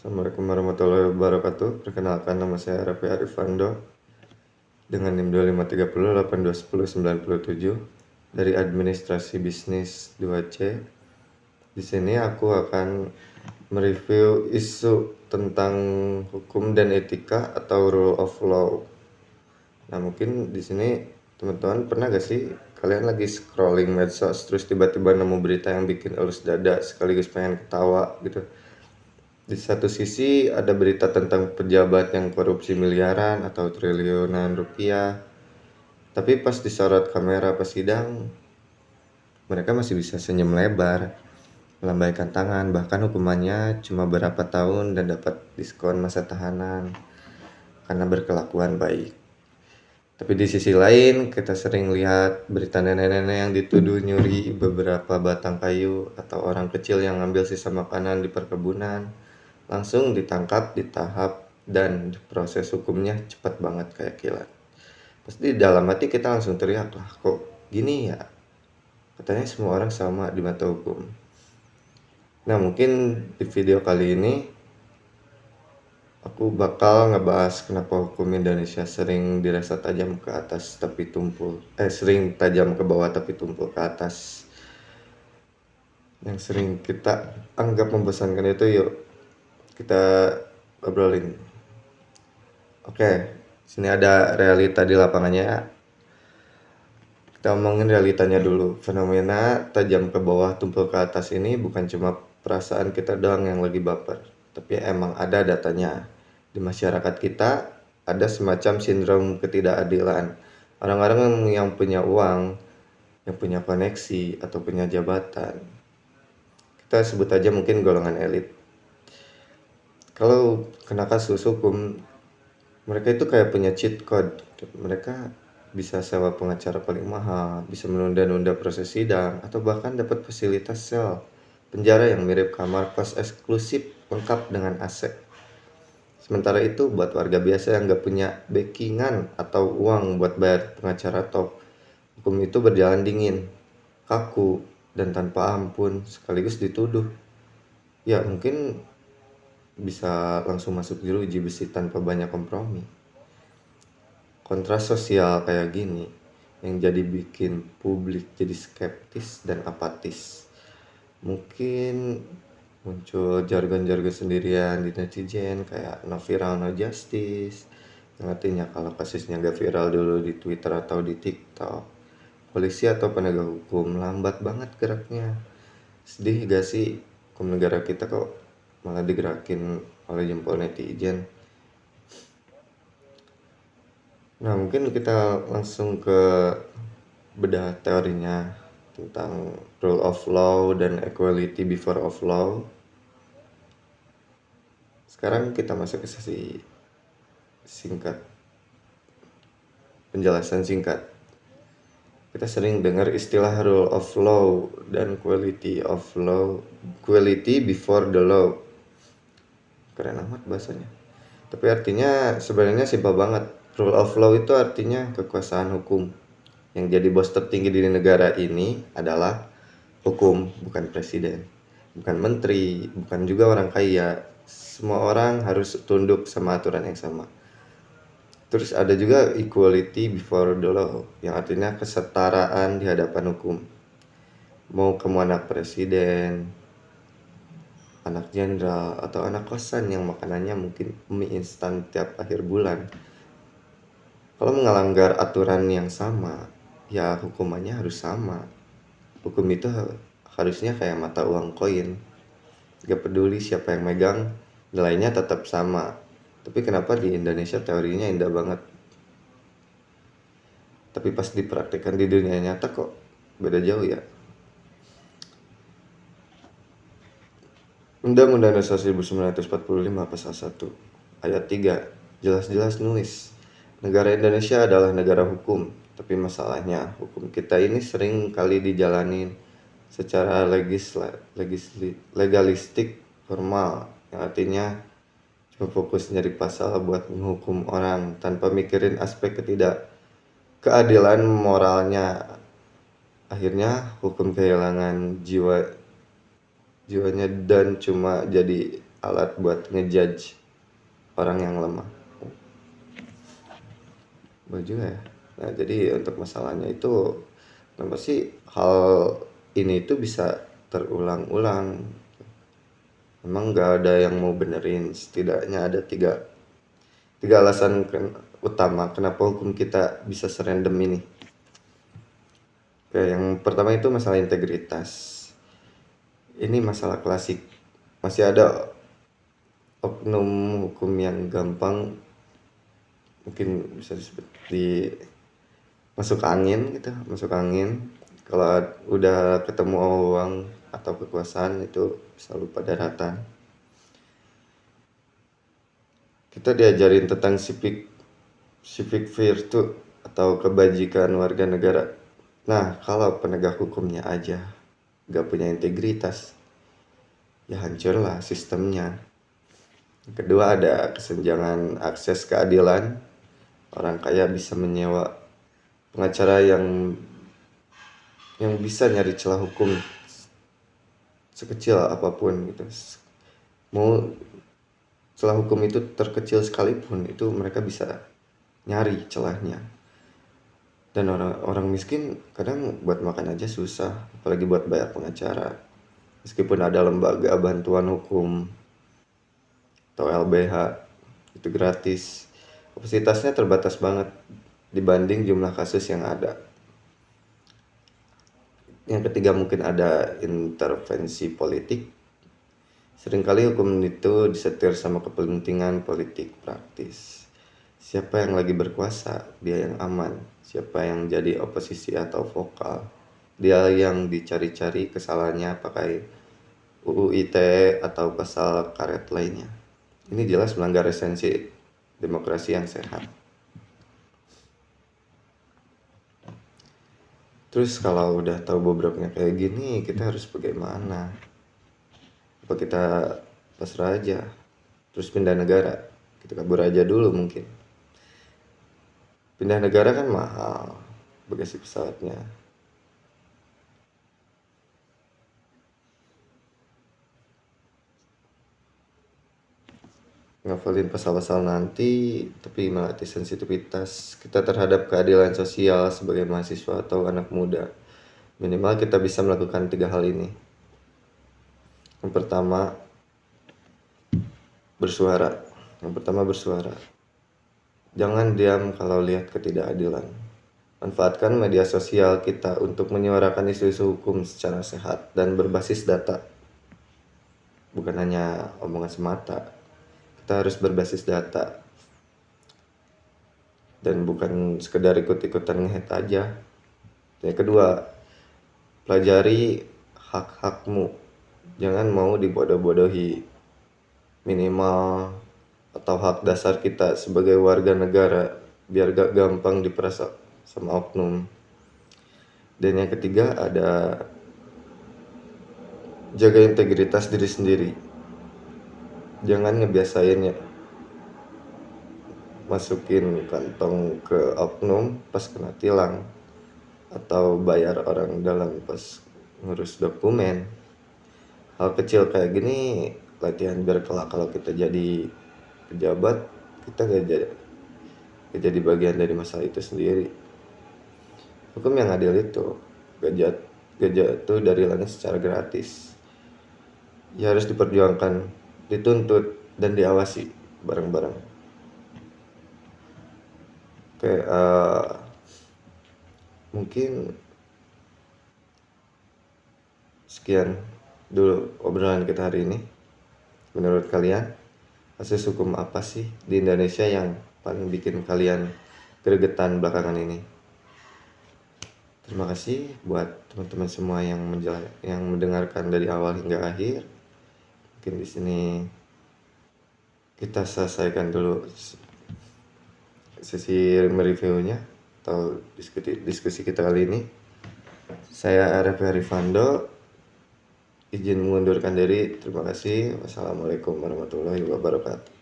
Assalamualaikum warahmatullahi wabarakatuh. Perkenalkan, nama saya Raffi Arifando dengan NIM 2530821097 dari Administrasi Bisnis 2C. Di sini aku akan mereview isu tentang hukum dan etika atau rule of law. Nah, mungkin di sini teman-teman pernah gak sih kalian lagi scrolling medsos terus tiba-tiba nemu berita yang bikin elus dada sekaligus pengen ketawa gitu. Di satu sisi ada berita tentang pejabat yang korupsi miliaran atau triliunan rupiah, tapi pas disorot kamera pas sidang, mereka masih bisa senyum lebar, melambaikan tangan, bahkan hukumannya cuma berapa tahun dan dapat diskon masa tahanan karena berkelakuan baik. Tapi di sisi lain, kita sering lihat berita nenek-nenek yang dituduh nyuri beberapa batang kayu atau orang kecil yang ngambil sisa makanan di perkebunan, langsung ditangkap, ditahap, dan proses hukumnya cepat banget kayak kilat. Pasti di dalam hati kita langsung teriak lah, kok gini ya? Katanya semua orang sama di mata hukum. Nah, mungkin di video kali ini aku bakal ngebahas kenapa hukum Indonesia sering dirasa tajam ke atas tapi sering tajam ke bawah tapi tumpul ke atas. Yang sering kita anggap membosankan itu, yuk kita obrolin. Oke, sini ada realita di lapangannya ya. Kita omongin realitanya dulu. Fenomena tajam ke bawah tumpul ke atas ini bukan cuma perasaan kita doang yang lagi baper, tapi emang ada datanya. Di masyarakat kita ada semacam sindrom ketidakadilan. Orang-orang yang punya uang, yang punya koneksi atau punya jabatan, kita sebut aja mungkin golongan elit, kalau kena kasus hukum, mereka itu kayak punya cheat code. Mereka bisa sewa pengacara paling mahal, bisa menunda-nunda proses sidang, atau bahkan dapat fasilitas sel penjara yang mirip kamar kos eksklusif lengkap dengan AC. Sementara itu buat warga biasa yang gak punya backingan atau uang buat bayar pengacara top, hukum itu berjalan dingin, kaku, dan tanpa ampun, sekaligus dituduh. Ya mungkin bisa langsung masuk jeruji besi tanpa banyak kompromi. Kontras sosial kayak gini yang jadi bikin publik jadi skeptis dan apatis. Mungkin muncul jargon-jargon sendirian di netizen kayak no viral no justice, yang artinya kalau kasusnya gak viral dulu di Twitter atau di TikTok, polisi atau penegak hukum lambat banget geraknya. Sedih gak sih hukum negara kita kok malah digerakin oleh jempol netizen? Nah, mungkin kita langsung ke bedah teorinya tentang rule of law dan equality before of law. Sekarang kita masuk ke sesi singkat, penjelasan singkat. Kita sering dengar istilah rule of law dan quality of law, quality before the law. Keren amat bahasanya. Tapi artinya sebenarnya simpel banget. Rule of law itu artinya kekuasaan hukum. Yang jadi bos tertinggi di negara ini adalah hukum, bukan presiden, bukan menteri, bukan juga orang kaya. Semua orang harus tunduk sama aturan yang sama. Terus ada juga equality before the law, yang artinya kesetaraan di hadapan hukum. Mau kamu anak presiden, anak jenderal, atau anak kosan yang makanannya mungkin mie instan tiap akhir bulan, kalau melanggar aturan yang sama, ya hukumannya harus sama. Hukum itu harusnya kayak mata uang koin, gak peduli siapa yang megang, nilainya tetap sama. Tapi kenapa di Indonesia teorinya indah banget, tapi pas dipraktikkan di dunia nyata kok beda jauh ya. Undang-Undang Dasar 1945 Pasal 1 Ayat 3 jelas-jelas nulis, negara Indonesia adalah negara hukum. Tapi masalahnya hukum kita ini sering kali dijalanin secara legalistik formal, yang artinya cuma fokus nyari pasal buat menghukum orang tanpa mikirin aspek keadilan moralnya. Akhirnya hukum kehilangan jiwanya dan cuma jadi alat buat ngejudge orang yang lemah. Baju ya. Nah, jadi untuk masalahnya itu kenapa sih hal ini itu bisa terulang-ulang? Memang nggak ada yang mau benerin. Setidaknya ada tiga alasan utama kenapa hukum kita bisa serandom ini. Oke, yang pertama itu masalah integritas. Ini masalah klasik. Masih ada oknum hukum yang gampang, mungkin bisa disebut di masuk angin gitu, kalau udah ketemu uang atau kekuasaan itu bisa lupa daratan. Kita diajarin tentang civic virtue atau kebajikan warga negara. Nah, kalau penegak hukumnya aja gak punya integritas, ya hancurlah sistemnya. Yang kedua, ada kesenjangan akses keadilan. Orang kaya bisa menyewa pengacara yang bisa nyari celah hukum sekecil apapun gitu. Mau celah hukum itu terkecil sekalipun, itu mereka bisa nyari celahnya. Dan orang miskin kadang buat makan aja susah, apalagi buat bayar pengacara. Meskipun ada lembaga bantuan hukum atau LBH, itu gratis, kapasitasnya terbatas banget dibanding jumlah kasus yang ada. Yang ketiga, mungkin ada intervensi politik. Seringkali hukum itu disetir sama kepentingan politik praktis. Siapa yang lagi berkuasa, dia yang aman. Siapa yang jadi oposisi atau vokal, dia yang dicari-cari kesalahannya pakai UU ITE atau pasal karet lainnya. Ini jelas melanggar esensi demokrasi yang sehat. Terus kalau udah tahu bobroknya kayak gini, kita harus bagaimana? Apa kita pasrah aja, terus pindah negara? Kita kabur aja dulu mungkin. Pindah negara kan mahal bagasi pesawatnya. Ngafalin pasal-pasal nanti, tapi melatih sensitivitas kita terhadap keadilan sosial sebagai mahasiswa atau anak muda. Minimal kita bisa melakukan 3 hal ini. Yang pertama, bersuara. Jangan diam kalau lihat ketidakadilan. Manfaatkan media sosial kita untuk menyuarakan isu-isu hukum secara sehat dan berbasis data. Bukan hanya omongan semata. Kita harus berbasis data. Dan bukan sekedar ikut-ikutan nge-hate aja. Yang kedua, pelajari hak-hakmu. Jangan mau dibodoh-bodohi. Minimal atau hak dasar kita sebagai warga negara, biar gak gampang diperas sama oknum. Dan yang ketiga, ada jaga integritas diri sendiri. Jangan ngebiasain ya masukin kantong ke oknum pas kena tilang, atau bayar orang dalam pas ngurus dokumen. Hal kecil kayak gini latihan biar kelak kalau kita jadi pejabat, kita gak jadi bagian dari masalah itu sendiri. Hukum yang adil itu gak jatuh dari langit secara gratis. Ya harus diperjuangkan, dituntut, dan diawasi bareng-bareng. Oke, mungkin sekian dulu obrolan kita hari ini. Menurut kalian, kasus hukum apa sih di Indonesia yang paling bikin kalian gregetan belakangan ini? Terima kasih buat teman-teman semua yang mendengarkan dari awal hingga akhir. Mungkin di sini kita selesaikan dulu sesi reviewnya atau diskusi kita kali ini. Saya Arif Arifando, izin mengundurkan diri. Terima kasih. Wassalamualaikum warahmatullahi wabarakatuh.